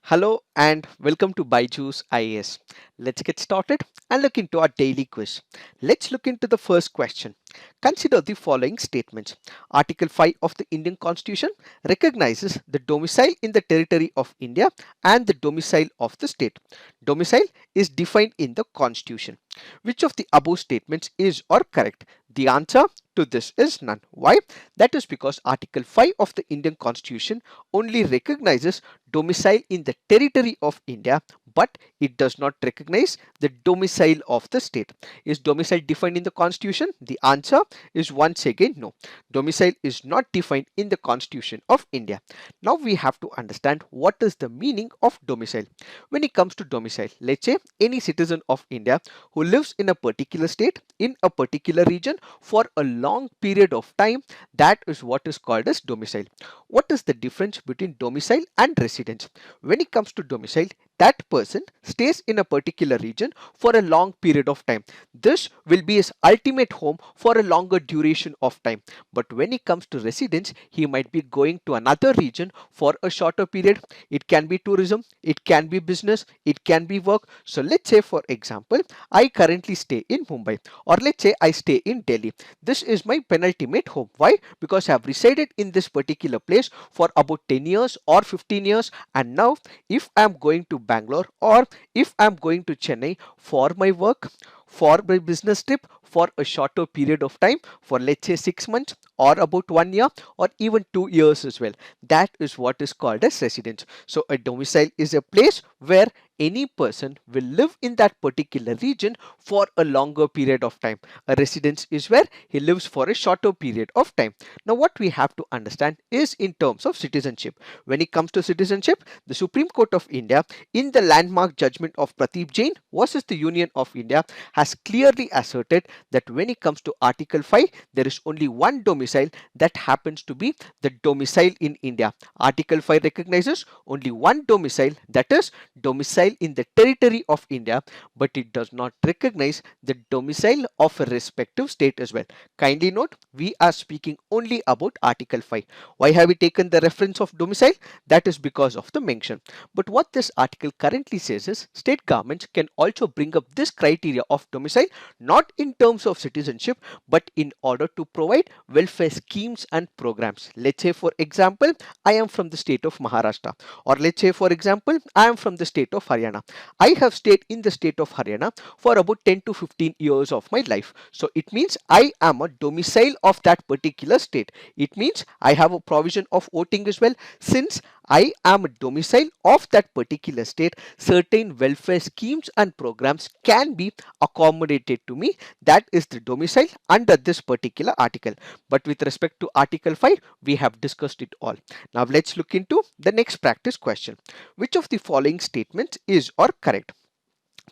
Hello and welcome to Byju's IAS. Let's get started and look into our daily quiz. Let's look into the first question. Consider the following statements. Article 5 of the Indian Constitution recognizes the domicile in the territory of India and the domicile of the state. Domicile is defined in the Constitution. Which of the above statements is or correct? The answer to this is none. Why? That is because Article 5 of the Indian Constitution only recognizes domicile in the territory of India, but it does not recognize the domicile of the state. Is domicile defined in the Constitution? The answer is once again no. Domicile is not defined in the Constitution of India. Now we have to understand what is the meaning of domicile. When it comes to domicile, let's say any citizen of India who lives in a particular state, in a particular region for a long period of time, that is what is called as domicile. What is the difference between domicile and residence? When it comes to domicile, that person stays in a particular region for a long period of time. This will be his ultimate home for a longer duration of time. But when it comes to residence, he might be going to another region for a shorter period. It can be tourism, it can be business, it can be work. So let's say, for example, I currently stay in Mumbai, or let's say I stay in Delhi. This is my penultimate home. Why? Because I have resided in this particular place for about 10 years or 15 years, and now if I am going to Bangalore, or if I am going to Chennai for my work, for my business trip, for a shorter period of time, for let's say 6 months or about 1 year or even 2 years as well, that is what is called as residence. So a domicile is a place where any person will live in that particular region for a longer period of time. A residence is where he lives for a shorter period of time. Now what we have to understand is in terms of citizenship. When it comes to citizenship, the Supreme Court of India, in the landmark judgment of Pradeep Jain versus the Union of India, has clearly asserted that when it comes to Article 5, there is only one domicile, that happens to be the domicile in India. Article 5 recognizes only one domicile, that is domicile in the territory of India, but it does not recognize the domicile of a respective state as well. Kindly note, we are speaking only about Article 5. Why have we taken the reference of domicile? That is because of the mention. But what this article currently says is state governments can also bring up this criteria of domicile not in terms of citizenship, but in order to provide welfare schemes and programs. Let's say, for example, I am from the state of Maharashtra, or let's say, for example, I am from the state of Haryana. I have stayed in the state of Haryana for about 10 to 15 years of my life. So it means I am a domicile of that particular state. It means I have a provision of voting as well. Since I am a domicile of that particular state, certain welfare schemes and programs can be accommodated to me. That is the domicile under this particular article. But with respect to Article 5, we have discussed it all. Now let's look into the next practice question. Which of the following statements is or correct?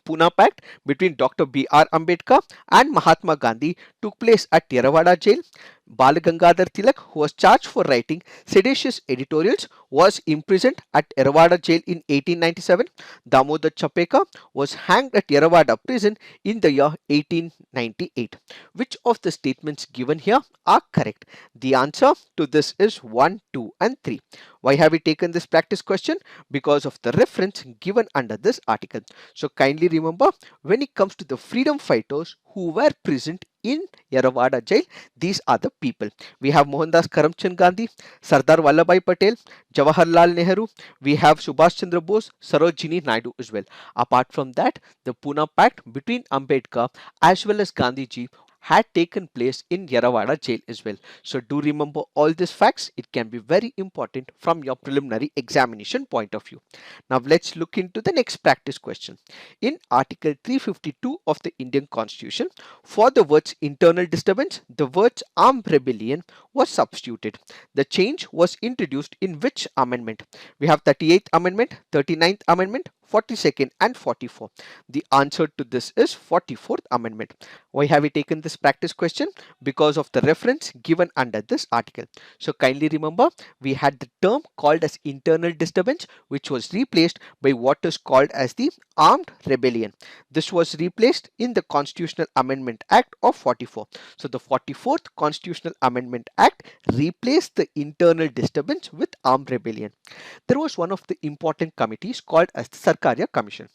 Pune Pact between Dr. B.R. Ambedkar and Mahatma Gandhi took place at Yerawada jail. Bal Gangadhar Tilak, who was charged for writing seditious editorials, was imprisoned at Yerawada jail in 1897. Damodar Chapeka was hanged at Yerawada prison in the year 1898. Which of the statements given here are correct? The answer to this is 1, 2 and 3. Why have we taken this practice question? Because of the reference given under this article. So kindly remember, when it comes to the freedom fighters who were present in Yerawada jail, these are the people. We have Mohandas Karamchand Gandhi, Sardar Vallabhbhai Patel, Jawaharlal Nehru, we have Subhash Chandra Bose, Sarojini Naidu as well. Apart from that, the Pune Pact between Ambedkar as well as Gandhiji had taken place in Yerawada jail as well. So do remember all these facts. It can be very important from your preliminary examination point of view. Now let's look into the next practice question. In Article 352 of the Indian Constitution, for the words internal disturbance, the words armed rebellion was substituted. The change was introduced in which amendment? We have 38th Amendment, 39th Amendment, 42nd and 44th? The answer to this is 44th Amendment. Why have we taken this practice question? Because of the reference given under this article. So kindly remember, we had the term called as internal disturbance, which was replaced by what is called as the armed rebellion. This was replaced in the Constitutional Amendment Act of 44. So the 44th Constitutional Amendment Act replaced the internal disturbance with armed rebellion. There was one of the important committees called as the Sarkaria Commission.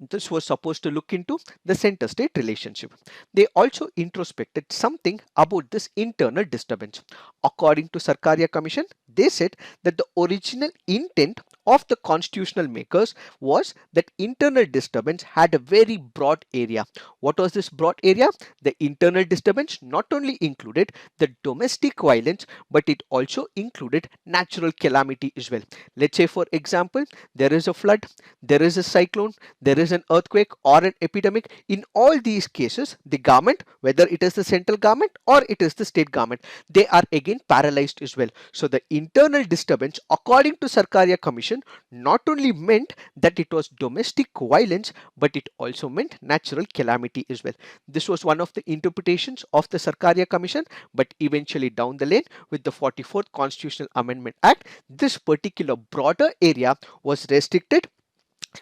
This was supposed to look into the center-state relationship. They also introspected something about this internal disturbance. According to Sarkaria Commission, they said that the original intent of the constitutional makers was that internal disturbance had a very broad area. What was this broad area? The internal disturbance not only included the domestic violence, but it also included natural calamity as well. Let's say, for example, there is a flood, there is a cyclone, there is an earthquake or an epidemic. In all these cases, the government, whether it is the central government or it is the state government, they are again paralyzed as well. So the internal disturbance, according to Sarkaria Commission, not only meant that it was domestic violence, but it also meant natural calamity as well. This was one of the interpretations of the Sarkaria Commission, but eventually down the lane with the 44th Constitutional Amendment Act, this particular broader area was restricted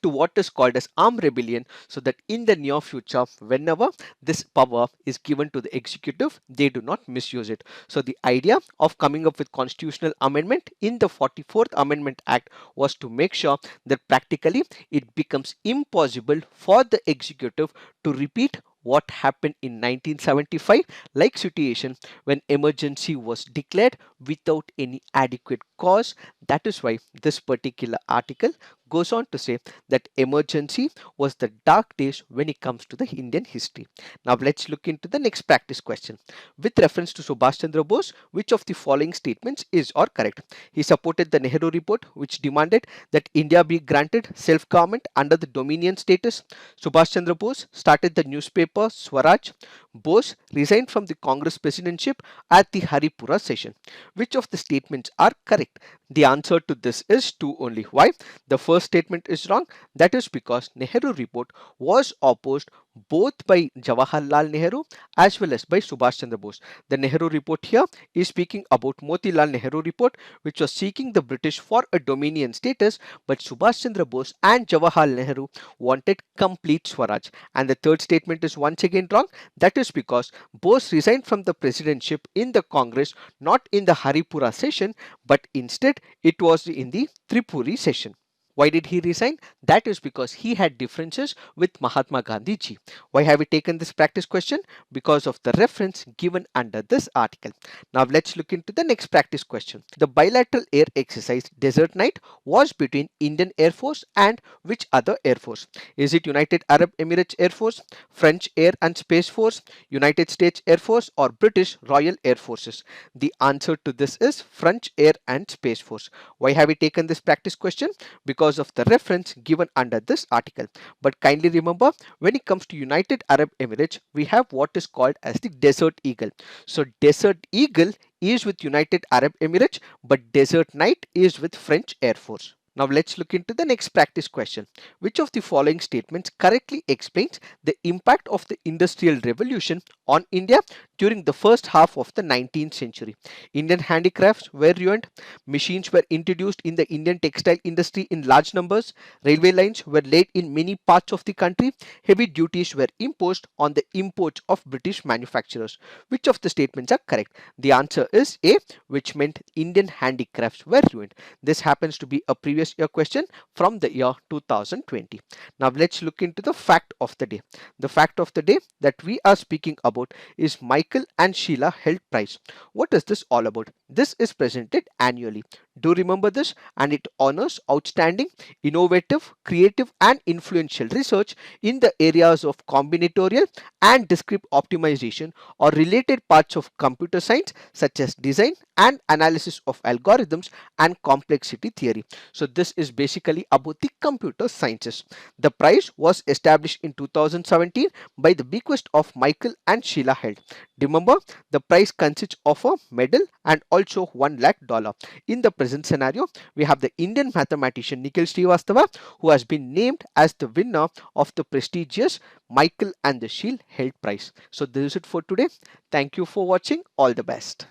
to what is called as armed rebellion, so that in the near future, whenever this power is given to the executive, they do not misuse it. So the idea of coming up with constitutional amendment in the 44th Amendment Act was to make sure that practically it becomes impossible for the executive to repeat what happened in 1975 like situation when emergency was declared without any adequate cause. That is why this particular article goes on to say that emergency was the dark days when it comes to the Indian history. Now let's look into the next practice question. With reference to Subhash Chandra Bose, which of the following statements is or correct? He supported the Nehru report, which demanded that India be granted self-government under the dominion status. Subhash Chandra Bose started the newspaper Swaraj. Bose resigned from the Congress presidency at the Haripura session. Which of the statements are correct? The answer to this is 2 only. Why? The first statement is wrong. That is because Nehru report was opposed both by Jawaharlal Nehru as well as by Subhash Chandra Bose. The Nehru report here is speaking about Motilal Nehru report, which was seeking the British for a dominion status, but Subhash Chandra Bose and Jawaharlal Nehru wanted complete Swaraj. And the third statement is once again wrong. That is because Bose resigned from the presidency in the Congress, not in the Haripura session, but instead it was in the Tripuri session. Why did he resign? That is because he had differences with Mahatma Gandhi ji. Why have we taken this practice question? Because of the reference given under this article. Now let's look into the next practice question. The bilateral air exercise Desert Night was between Indian Air Force and which other Air Force? Is it United Arab Emirates Air Force, French Air and Space Force, United States Air Force, or British Royal Air Forces? The answer to this is French Air and Space Force. Why have we taken this practice question? Because of the reference given under this article. But kindly remember, when it comes to United Arab Emirates, we have what is called as the Desert Eagle. So Desert Eagle is with United Arab Emirates, but Desert Night is with French Air Force. Now let's look into the next practice question. Which of the following statements correctly explains the impact of the Industrial Revolution on India during the first half of the 19th century? Indian handicrafts were ruined, machines were introduced in the Indian textile industry in large numbers, railway lines were laid in many parts of the country, heavy duties were imposed on the imports of British manufacturers. Which of the statements are correct? The answer is A, which meant Indian handicrafts were ruined. This happens to be a previous year question from the year 2020. Now let's look into the fact of the day. The fact of the day that we are speaking about is Michael and Sheila Held Prize. What is this all about? This is presented annually. Do remember this, and it honors outstanding, innovative, creative and influential research in the areas of combinatorial and discrete optimization or related parts of computer science such as design and analysis of algorithms and complexity theory. So this is basically about the computer sciences. The prize was established in 2017 by the bequest of Michael and Sheila Held. Remember, the prize consists of a medal and also $1 lakh. In the present scenario, we have the Indian mathematician Nikhil Srivastava, who has been named as the winner of the prestigious Michael and the Shield Health Prize. So this is it for today. Thank you for watching. All the best.